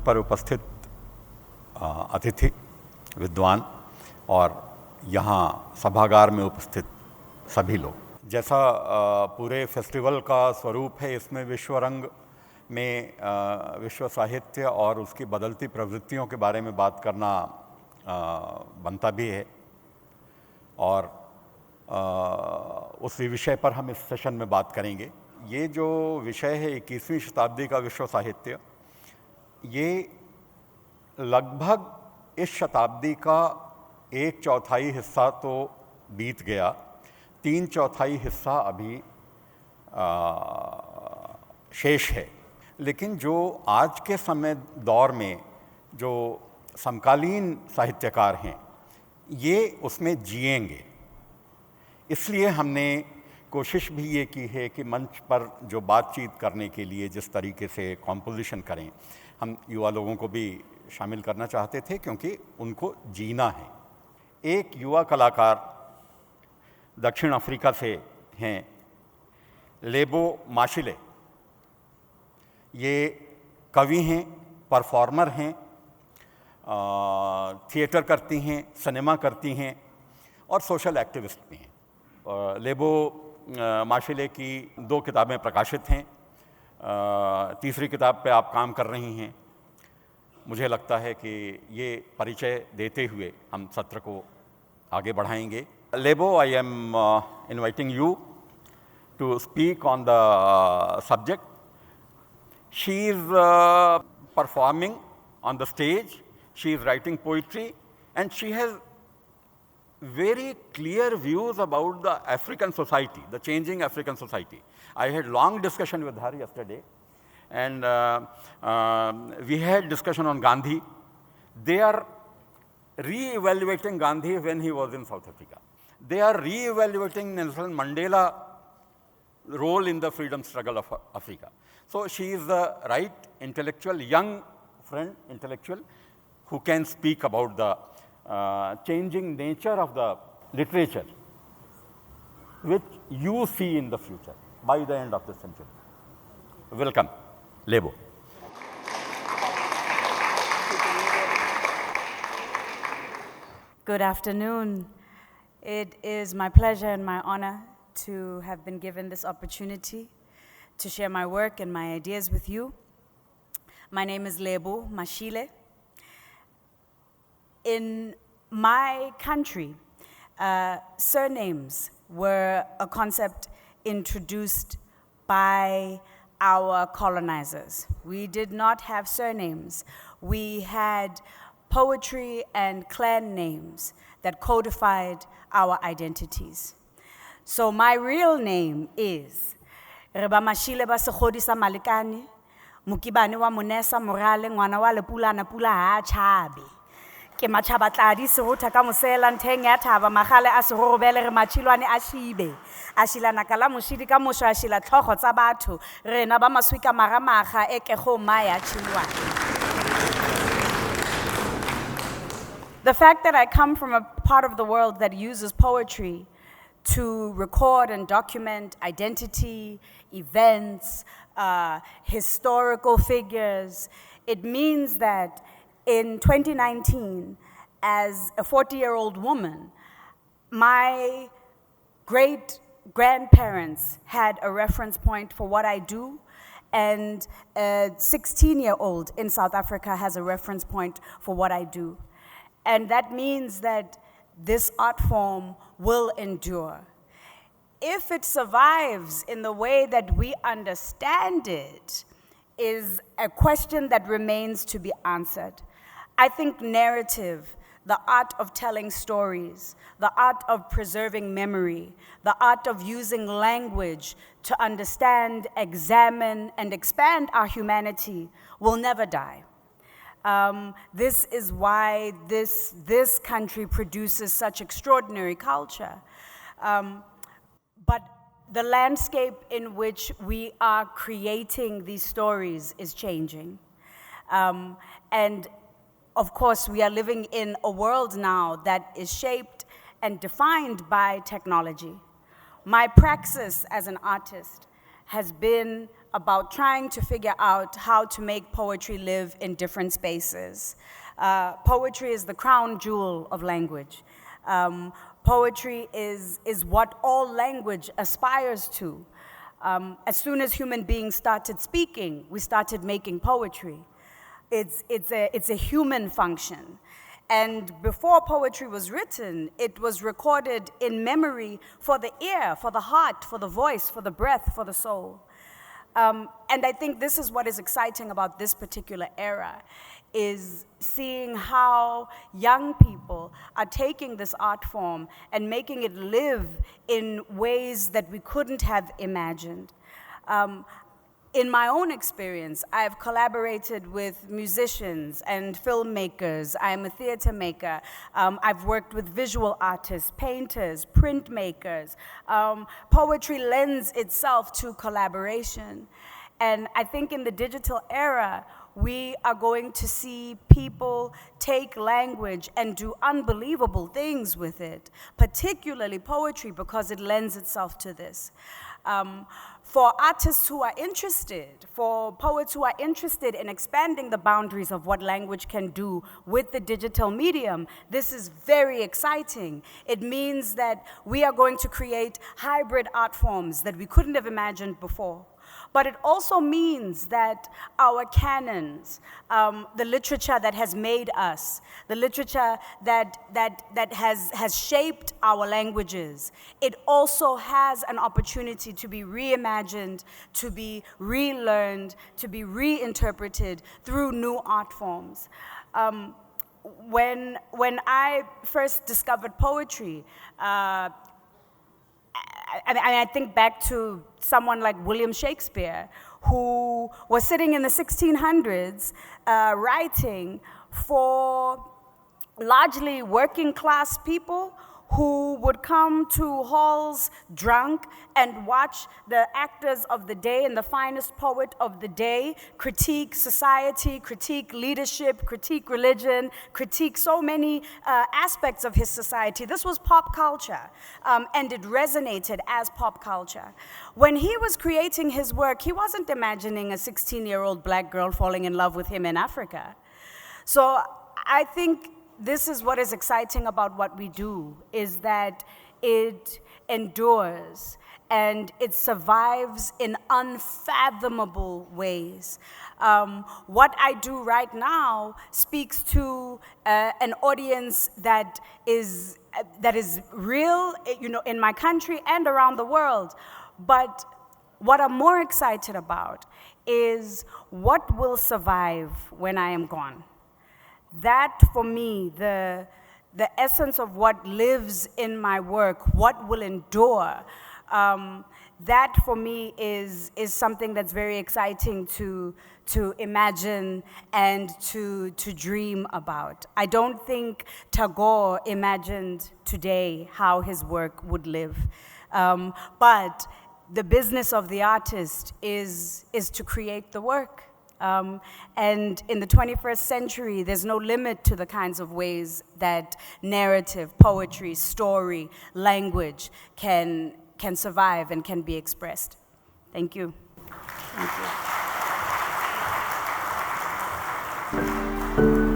पर उपस्थित अतिथि, विद्वान और यहाँ सभागार में उपस्थित सभी लोग, जैसा पूरे फेस्टिवल का स्वरूप है, इसमें विश्वरंग में विश्व साहित्य और उसकी बदलती प्रवृत्तियों के बारे में बात करना बनता भी है, और उसी विषय पर हम इस सेशन में बात करेंगे। ये जो विषय है 21वीं शताब्दी का विश्व साहित्य, ये लगभग इस शताब्दी का 1/4 हिस्सा तो बीत गया, 3/4 हिस्सा अभी शेष है। लेकिन जो आज के समय दौर में जो समकालीन साहित्यकार हैं, ये उसमें जिएंगे। इसलिए हमने कोशिश भी ये की है कि मंच पर जो बातचीत करने के लिए जिस तरीके से कॉम्पोजिशन करें, हम युवा लोगों को भी शामिल करना चाहते थे, क्योंकि उनको जीना है। एक युवा कलाकार दक्षिण अफ्रीका से हैं, लेबो माशिले। ये कवि हैं, परफॉर्मर हैं, थिएटर करती हैं, सिनेमा करती हैं और सोशल एक्टिविस्ट भी हैं। लेबो माशिले की 2 किताबें प्रकाशित हैं, तीसरी किताब पे आप काम कर रही हैं। मुझे लगता है कि ये परिचय देते हुए हम सत्र को आगे बढ़ाएंगे। Lebo, I am inviting you to speak on the subject. She is performing on the stage, she is writing poetry, and she has very clear views about the African society, the changing African society. I had long discussion with her yesterday, and we had discussion on Gandhi. They are re-evaluating Gandhi when he was in South Africa. They are re-evaluating Nelson Mandela role in the freedom struggle of Africa. So she is the right intellectual, young friend, intellectual, who can speak about the changing nature of the literature, which you see in the future by the end of the century. Welcome, Lebo. Good afternoon. It is my pleasure and my honor to have been given this opportunity to share my work and my ideas with you. My name is Lebo Mashile. In my country, surnames were a concept introduced by our colonizers. We did not have surnames. We had poetry and clan names that codified our identities. So my real name is Lebo Mashile ba segodi sa Malekane, Mokibane wa Monesa Morale, ngwana wa Lepula na pula ha chabe. Ke machabatladi serota ka mosela ntheng ya thaba, magale a serorobele re matshilwane a shibe. A shilana kala moshidi ka mosho a shila tlhogo tsa batho, rena ba maswika maramaga e ke go maya tshilwane. The fact that I come from a part of the world that uses poetry to record and document identity, events, historical figures. It means that in 2019, as a 40-year-old woman, my great-grandparents had a reference point for what I do, and a 16-year-old in South Africa has a reference point for what I do. And that means that this art form will endure. If it survives in the way that we understand it is a question that remains to be answered. I think narrative, the art of telling stories, the art of preserving memory, the art of using language to understand, examine, and expand our humanity will never die. This is why this country produces such extraordinary culture. But the landscape in which we are creating these stories is changing. And of course, we are living in a world now that is shaped and defined by technology. My praxis as an artist has been about trying to figure out how to make poetry live in different spaces. Poetry is the crown jewel of language. Poetry is what all language aspires to. As soon as human beings started speaking, we started making poetry. It's a human function. And before poetry was written, it was recorded in memory for the ear, for the heart, for the voice, for the breath, for the soul. And I think this is what is exciting about this particular era, is seeing how young people are taking this art form and making it live in ways that we couldn't have imagined. In my own experience, I've collaborated with musicians and filmmakers. I'm a theater maker. I've worked with visual artists, painters, printmakers. Poetry lends itself to collaboration. And I think in the digital era, we are going to see people take language and do unbelievable things with it, particularly poetry, because it lends itself to this. For artists who are interested, for poets who are interested in expanding the boundaries of what language can do with the digital medium, this is very exciting. It means that we are going to create hybrid art forms that we couldn't have imagined before. But it also means that our canons, the literature that has made us, the literature that has shaped our languages, it also has an opportunity to be reimagined, to be relearned, to be reinterpreted through new art forms. When I first discovered poetry, I think back to someone like William Shakespeare, who was sitting in the 1600s writing for largely working class people who would come to halls drunk and watch the actors of the day and the finest poet of the day critique society, critique leadership, critique religion, critique so many aspects of his society. This was pop culture, and it resonated as pop culture. When he was creating his work, he wasn't imagining a 16-year-old black girl falling in love with him in Africa. So I think this is what is exciting about what we do, is that it endures and it survives in unfathomable ways. What I do right now speaks to an audience that is real, in my country and around the world. But what I'm more excited about is what will survive when I am gone. That, for me, the essence of what lives in my work, what will endure, that, for me, is something that's very exciting to imagine and to dream about. I don't think Tagore imagined today how his work would live. But the business of the artist is to create the work. And in the 21st century, there's no limit to the kinds of ways that narrative, poetry, story, language can survive and can be expressed. Thank you. Thank you.